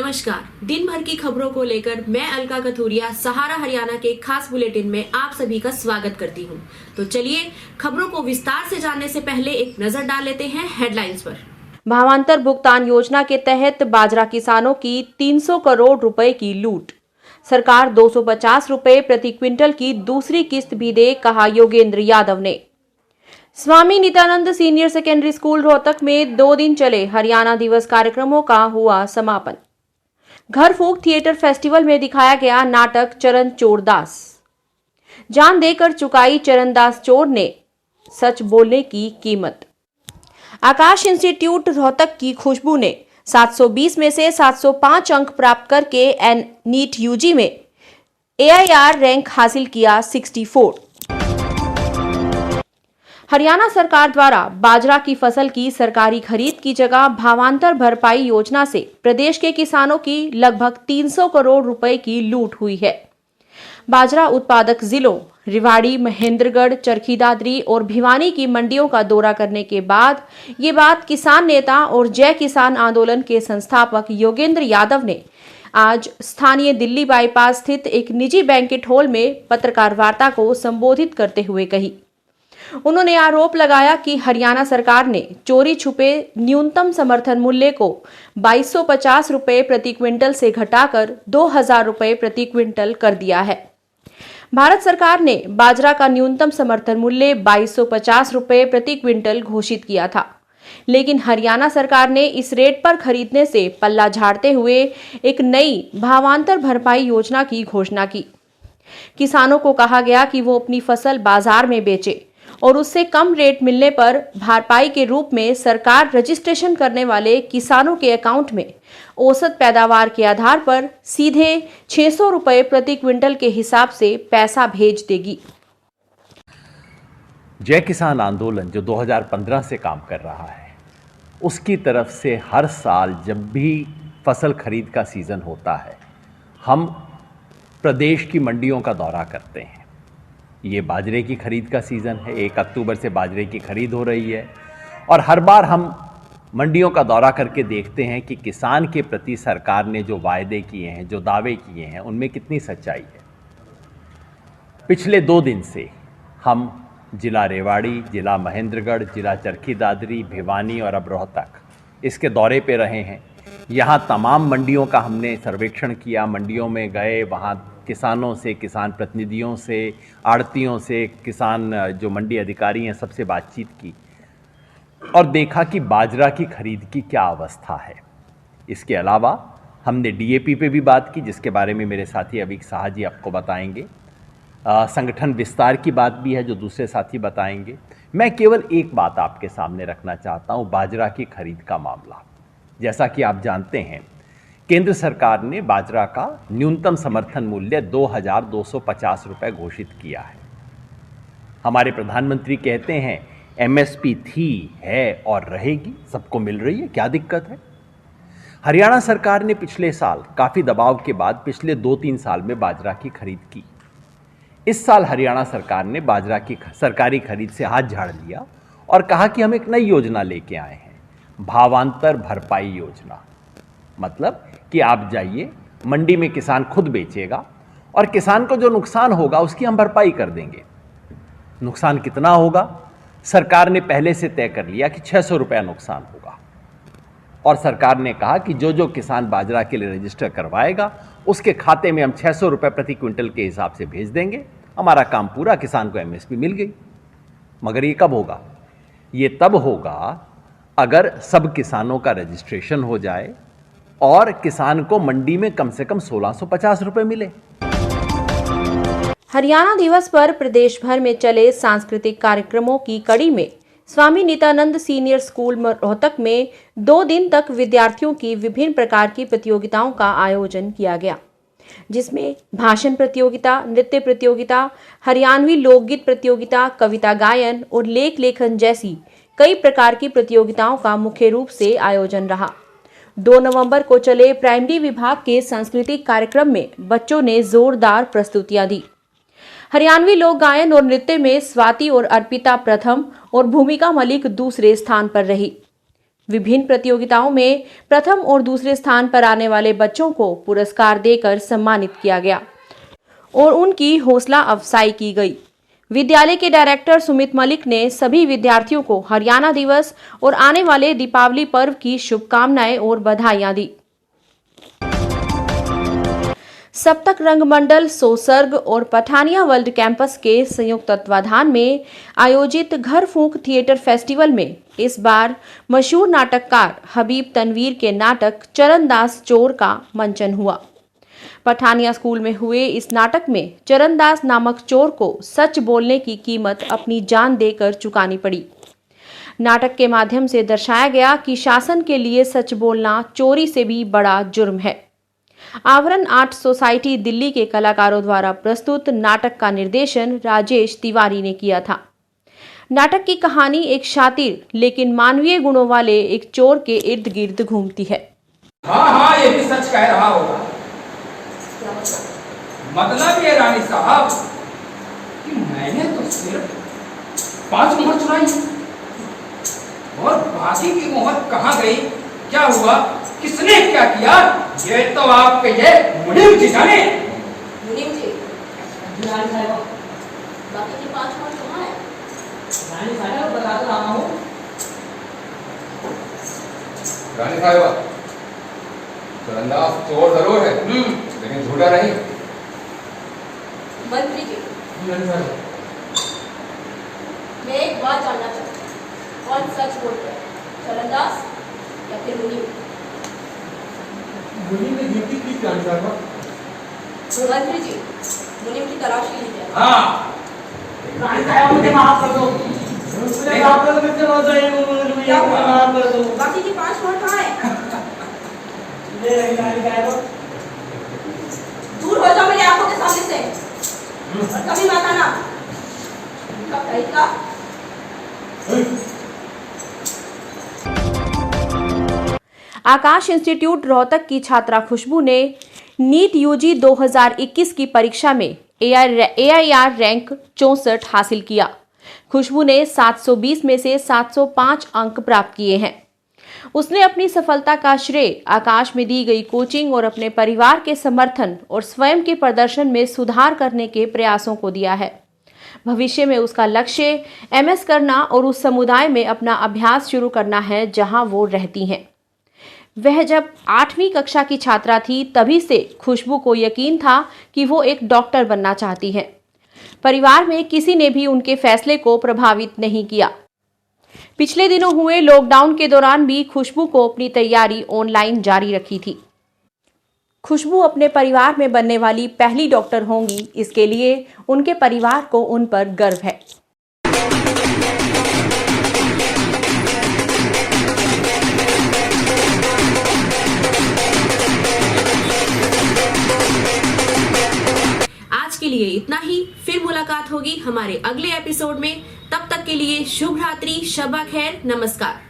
नमस्कार। दिन भर की खबरों को लेकर मैं अलका कथूरिया सहारा हरियाणा के खास बुलेटिन में आप सभी का स्वागत करती हूं। तो चलिए खबरों को विस्तार से जानने से पहले एक नजर डाल लेते हैं हेडलाइंस पर। भावांतर भुगतान योजना के तहत बाजरा किसानों की 300 करोड़ रुपए की लूट। सरकार 250 रुपए प्रति क्विंटल की दूसरी किस्त भी दे, कहा योगेंद्र यादव ने। Swami Nityanand senior secondary school Rohtak में 2 दिन चले हरियाणा दिवस कार्यक्रमों का हुआ समापन। घर फूंक थिएटर फेस्टिवल में दिखाया गया नाटक चरण चोरदास। जान देकर चुकाई चरणदास चोर ने सच बोलने की कीमत। आकाश इंस्टीट्यूट रोहतक की खुशबू ने 720 में से 705 अंक प्राप्त करके नीट यूजी में AIR रैंक हासिल किया 64। हरियाणा सरकार द्वारा बाजरा की फसल की सरकारी खरीद की जगह भावांतर भरपाई योजना से प्रदेश के किसानों की लगभग 300 करोड़ रुपए की लूट हुई है। बाजरा उत्पादक जिलों रेवाड़ी, महेंद्रगढ़, चरखी दादरी और भिवानी की मंडियों का दौरा करने के बाद ये बात किसान नेता और जय किसान आंदोलन के संस्थापक योगेंद्र यादव ने आज स्थानीय दिल्ली बाईपास स्थित एक निजी बैंकेट हॉल में पत्रकार वार्ता को संबोधित करते हुए कही। उन्होंने आरोप लगाया कि हरियाणा सरकार ने चोरी छुपे न्यूनतम समर्थन मूल्य को 2250 रुपए प्रति क्विंटल से घटाकर 2000 रुपए प्रति क्विंटल कर दिया है। भारत सरकार ने बाजरा का न्यूनतम समर्थन मूल्य 2250 रुपए प्रति क्विंटल घोषित किया था, लेकिन हरियाणा सरकार ने इस रेट पर खरीदने से पल्ला झाड़ते हुए एक नई भावांतर भरपाई योजना की घोषणा की। किसानों को कहा गया कि वो अपनी फसल बाजार में बेचे और उससे कम रेट मिलने पर भरपाई के रूप में सरकार रजिस्ट्रेशन करने वाले किसानों के अकाउंट में औसत पैदावार के आधार पर सीधे 600 रुपए प्रति क्विंटल के हिसाब से पैसा भेज देगी। जय किसान आंदोलन जो 2015 से काम कर रहा है, उसकी तरफ से हर साल जब भी फसल खरीद का सीज़न होता है, हम प्रदेश की मंडियों का दौरा करते हैं। ये बाजरे की खरीद का सीज़न है, 1 अक्टूबर से बाजरे की खरीद हो रही है और हर बार हम मंडियों का दौरा करके देखते हैं कि किसान के प्रति सरकार ने जो वायदे किए हैं, जो दावे किए हैं, उनमें कितनी सच्चाई है। पिछले 2 दिन से हम जिला रेवाड़ी, जिला महेंद्रगढ़, जिला चरखी दादरी, भिवानी और अब रोहतक इसके दौरे पे रहे हैं। यहाँ तमाम मंडियों का हमने सर्वेक्षण किया, मंडियों में गए, वहाँ किसानों से, किसान प्रतिनिधियों से, आड़तियों से, किसान जो मंडी अधिकारी हैं, सबसे बातचीत की और देखा कि बाजरा की खरीद की क्या अवस्था है। इसके अलावा हमने DAP पे भी बात की, जिसके बारे में मेरे साथी अविक साहा जी आपको बताएंगे। संगठन विस्तार की बात भी है जो दूसरे साथी बताएंगे। मैं केवल एक बात आपके सामने रखना चाहता हूँ, बाजरा की खरीद का मामला। जैसा कि आप जानते हैं, केंद्र सरकार ने बाजरा का न्यूनतम समर्थन मूल्य 2250 रुपये घोषित किया है। हमारे प्रधानमंत्री कहते हैं MSP थी, है और रहेगी, सबको मिल रही है, क्या दिक्कत है। हरियाणा सरकार ने पिछले साल काफ़ी दबाव के बाद पिछले 2-3 साल में बाजरा की खरीद की। इस साल हरियाणा सरकार ने बाजरा की सरकारी खरीद से हाथ झाड़ लिया और कहा कि हम एक नई योजना लेके आए हैं, भावांतर भरपाई योजना। मतलब कि आप जाइए, मंडी में किसान खुद बेचेगा और किसान को जो नुकसान होगा उसकी हम भरपाई कर देंगे। नुकसान कितना होगा, सरकार ने पहले से तय कर लिया कि 600 रुपया नुकसान होगा और सरकार ने कहा कि जो जो किसान बाजरा के लिए रजिस्टर करवाएगा उसके खाते में हम 600 रुपये प्रति क्विंटल के हिसाब से भेज देंगे। हमारा काम पूरा, किसान को MSP मिल गई। मगर ये कब होगा? ये तब होगा अगर सब किसानों का रजिस्ट्रेशन हो जाए और किसान को मंडी में कम से कम 1650 रुपए मिले। हरियाणा दिवस पर प्रदेश भर में चले सांस्कृतिक कार्यक्रमों की कड़ी में स्वामी नित्यानंद सीनियर स्कूल रोहतक में 2 दिन तक विद्यार्थियों की विभिन्न प्रकार की प्रतियोगिताओं का आयोजन किया गया, जिसमें भाषण प्रतियोगिता, नृत्य प्रतियोगिता, हरियाणवी लोकगीत प्रतियोगिता, कविता गायन और लेख लेखन जैसी कई प्रकार की प्रतियोगिताओं का मुख्य रूप से आयोजन रहा। 2 नवंबर को चले प्राइमरी विभाग के सांस्कृतिक कार्यक्रम में बच्चों ने जोरदार प्रस्तुतियां दी। हरियाणवी लोक गायन और नृत्य में स्वाति और अर्पिता प्रथम और भूमिका मलिक दूसरे स्थान पर रही। विभिन्न प्रतियोगिताओं में प्रथम और दूसरे स्थान पर आने वाले बच्चों को पुरस्कार देकर सम्मानित किया गया और उनकी हौसला अफजाई की गई। विद्यालय के डायरेक्टर सुमित मलिक ने सभी विद्यार्थियों को हरियाणा दिवस और आने वाले दीपावली पर्व की शुभकामनाएं और बधाइयां दी। सप्तक रंग मंडल सोसर्ग और पठानिया वर्ल्ड कैंपस के संयुक्त तत्वाधान में आयोजित घर फूंक थिएटर फेस्टिवल में इस बार मशहूर नाटककार हबीब तनवीर के नाटक चरणदास चोर का मंचन हुआ। पठानिया स्कूल में हुए इस नाटक में चरणदास नामक चोर को सच बोलने की कीमत अपनी जान देकर चुकानी पड़ी। नाटक के माध्यम से दर्शाया गया कि शासन के लिए सच बोलना चोरी से भी बड़ा जुर्म है। आवरण आर्ट सोसाइटी दिल्ली के कलाकारों द्वारा प्रस्तुत नाटक का निर्देशन राजेश तिवारी ने किया था। नाटक की कहानी एक शातिर लेकिन मानवीय गुणों वाले एक चोर के इर्द गिर्द घूमती है। हाँ ये भी सच कह रहा होगा। मतलब ये रानी साहब कि मैंने तो सिर्फ 5 मोहर चुराई और बाकी की मोहर कहाँ गई, क्या हुआ, किसने क्या किया, ये तो आपके ये मुनीम जी जाने। मुनीम जी, रानी साहब, बाकी की 5 मोहर कहाँ है? रानी साहब बता तो रहा हूँ। रानी साहब, चरणदास चोर जरूर है, लेकिन झूठा नहीं। मंत्री जी, मैं एक बात जानना चाहती हूँ, कौन सच बोलता है, चरणदास या फिर मुनीम? मुनीम ने गिनती की रानी साहब। मंत्री जी, मुनीम की तलाश की है। हाँ रानी साहब मुझे माफ कर दो, मुझे माफ कर दो, मुझे माफ कर दो। बाकी की 5 मोहर कहाँ है? दूर हो जाओ मेरी आंखों के सामने से और कभी मत आना। कब रहेगा? आकाश इंस्टीट्यूट रोहतक की छात्रा खुशबू ने नीट यूजी 2021 की परीक्षा में AIR रैंक 64 हासिल किया। खुशबू ने 720 में से 705 अंक प्राप्त किए हैं। उसने अपनी सफलता का श्रेय आकाश में दी गई कोचिंग और अपने परिवार के समर्थन और स्वयं के प्रदर्शन में सुधार करने के प्रयासों को दिया है। भविष्य में उसका लक्ष्य MS करना और उस समुदाय में अपना अभ्यास शुरू करना है जहां वो रहती हैं। वह जब 8वीं कक्षा की छात्रा थी तभी से खुशबू को यकीन था कि वो एक डॉक्टर बनना चाहती है। परिवार में किसी ने भी उनके फैसले को प्रभावित नहीं किया। पिछले दिनों हुए लॉकडाउन के दौरान भी खुशबू को अपनी तैयारी ऑनलाइन जारी रखी थी। खुशबू अपने परिवार में बनने वाली पहली डॉक्टर होंगी, इसके लिए उनके परिवार को उन पर गर्व है। आज के लिए इतना ही, फिर मुलाकात होगी हमारे अगले एपिसोड में। तब तक के लिए शुभ रात्रि, शब्बा खैर, नमस्कार।